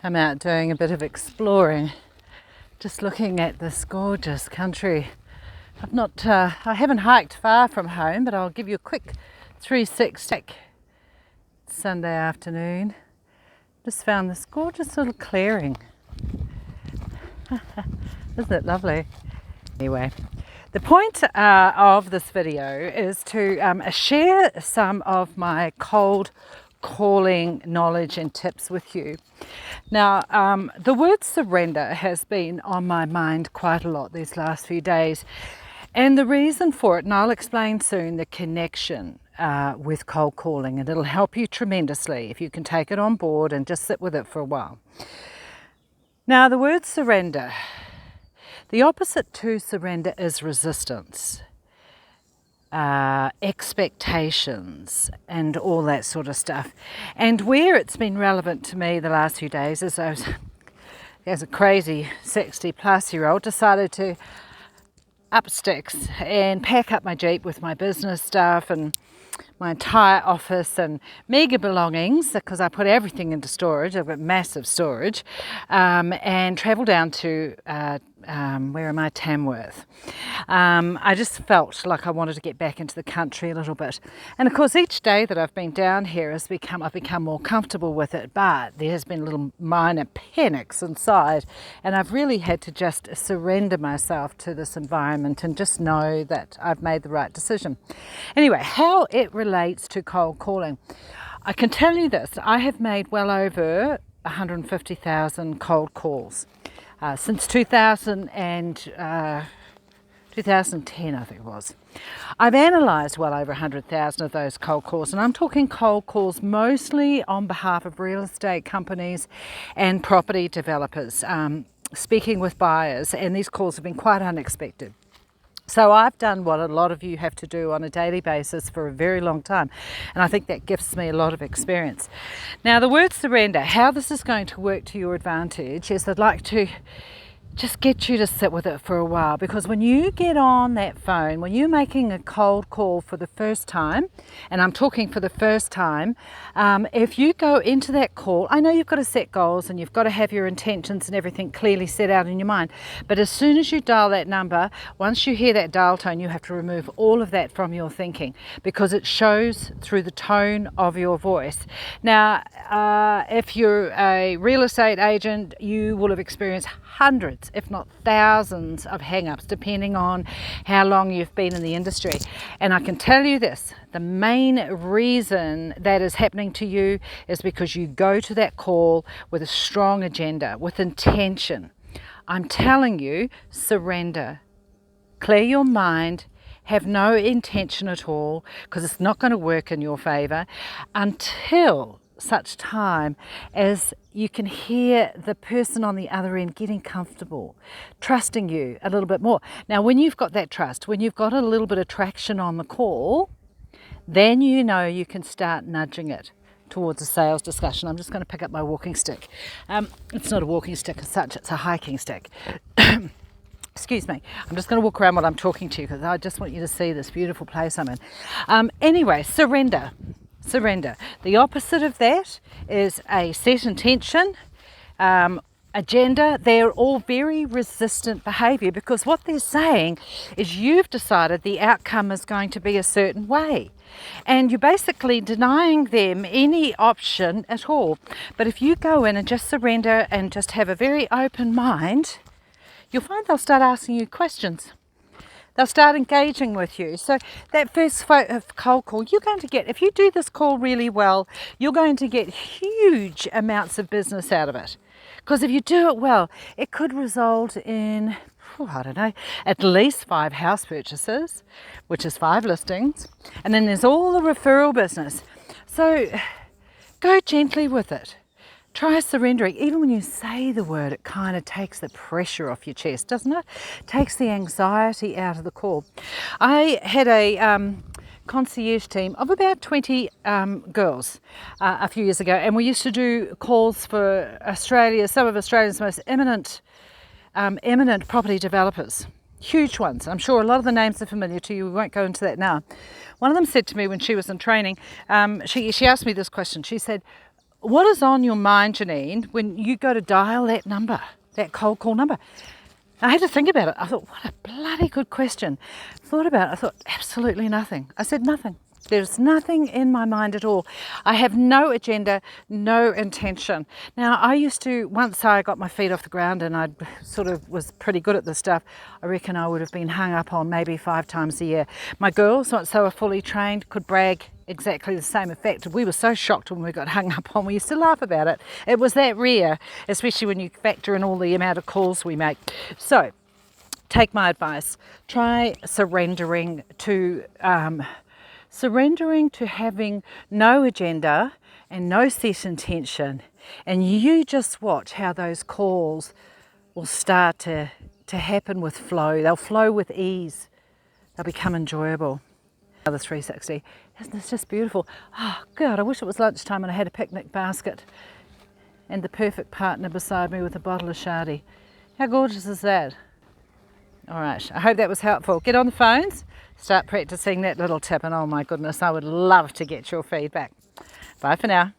I'm out doing a bit of exploring, just looking at this gorgeous country. I haven't hiked far from home, but I'll give you a quick 360. Sunday afternoon. Just found this gorgeous little clearing. Isn't it lovely? Anyway, the point of this video is to share some of my cold calling knowledge and tips with you. Now, the word surrender has been on my mind quite a lot these last few days. And the reason for it, and I'll explain soon the connection with cold calling, and it'll help you tremendously if you can take it on board and just sit with it for a while. Now, the word surrender, the opposite to surrender is resistance, expectations, and all that sort of stuff. And where it's been relevant to me the last few days is as a crazy 60-plus-year-old decided to up sticks and pack up my Jeep with my business stuff and my entire office and mega belongings, because I put everything into storage. I've got massive storage, and travel down to where am I? Tamworth. I just felt like I wanted to get back into the country a little bit, and of course each day that I've been down here I've become more comfortable with it, but there has been little minor panics inside, and I've really had to just surrender myself to this environment and just know that I've made the right decision. Anyway, how it relates to cold calling, I can tell you this: I have made well over 150,000 cold calls since 2010, I think it was. I've analysed well over 100,000 of those cold calls, and I'm talking cold calls mostly on behalf of real estate companies and property developers, speaking with buyers, and these calls have been quite unexpected. So I've done what a lot of you have to do on a daily basis for a very long time, and I think that gives me a lot of experience. Now, the word surrender, how this is going to work to your advantage is I'd like to just get you to sit with it for a while, because when you get on that phone, when you're making a cold call for the first time, and I'm talking for the first time, if you go into that call, I know you've got to set goals and you've got to have your intentions and everything clearly set out in your mind, but as soon as you dial that number, once you hear that dial tone, you have to remove all of that from your thinking, because it shows through the tone of your voice. Now, if you're a real estate agent, you will have experienced hundreds, if not thousands, of hang-ups depending on how long you've been in the industry. And I can tell you this: the main reason that is happening to you is because you go to that call with a strong agenda, with intention. I'm telling you, surrender. Clear your mind. Have no intention at all, because it's not going to work in your favour until such time as you can hear the person on the other end getting comfortable, trusting you a little bit more. Now, when you've got that trust, when you've got a little bit of traction on the call, then you know you can start nudging it towards a sales discussion. I'm just going to pick up my walking stick. It's not a walking stick as such, it's a hiking stick. Excuse me. I'm just going to walk around while I'm talking to you, because I just want you to see this beautiful place I'm in. Anyway, surrender. Surrender. The opposite of that is a set intention, agenda. They're all very resistant behaviour, because what they're saying is you've decided the outcome is going to be a certain way, and you're basically denying them any option at all. But if you go in and just surrender and just have a very open mind, you'll find they'll start asking you questions. They'll start engaging with you. So that first cold call, you're going to get, if you do this call really well, you're going to get huge amounts of business out of it. Because if you do it well, it could result in, I don't know, at least 5 house purchases, which is 5 listings. And then there's all the referral business. So go gently with it. Try surrendering. Even when you say the word, it kind of takes the pressure off your chest, doesn't it? Takes the anxiety out of the call. I had a concierge team of about 20 girls a few years ago, and we used to do calls for some of Australia's most eminent property developers. Huge ones. I'm sure a lot of the names are familiar to you. We won't go into that now. One of them said to me when she was in training, she asked me this question. She said, What is on your mind, Janine, when you go to dial that number, that cold call number? I had to think about it. I thought, what a bloody good question. Thought about it. I thought, absolutely nothing. I said nothing. There's nothing in my mind at all. I have no agenda, no intention. Now, I used to, once I got my feet off the ground and I sort of was pretty good at this stuff, I reckon I would have been hung up on maybe 5 times a year. My girls, once they were fully trained, could brag exactly the same effect. We were so shocked when we got hung up on. We used to laugh about it. It was that rare, especially when you factor in all the amount of calls we make. So, take my advice. Try surrendering to having no agenda and no set intention, and you just watch how those calls will start to happen with flow. They'll flow with ease. They'll become enjoyable. Another 360. Isn't this just beautiful? Oh God, I wish it was lunchtime and I had a picnic basket and the perfect partner beside me with a bottle of Shardy. How gorgeous is that? All right, I hope that was helpful. Get on the phones, start practicing that little tip, and oh my goodness, I would love to get your feedback. Bye for now.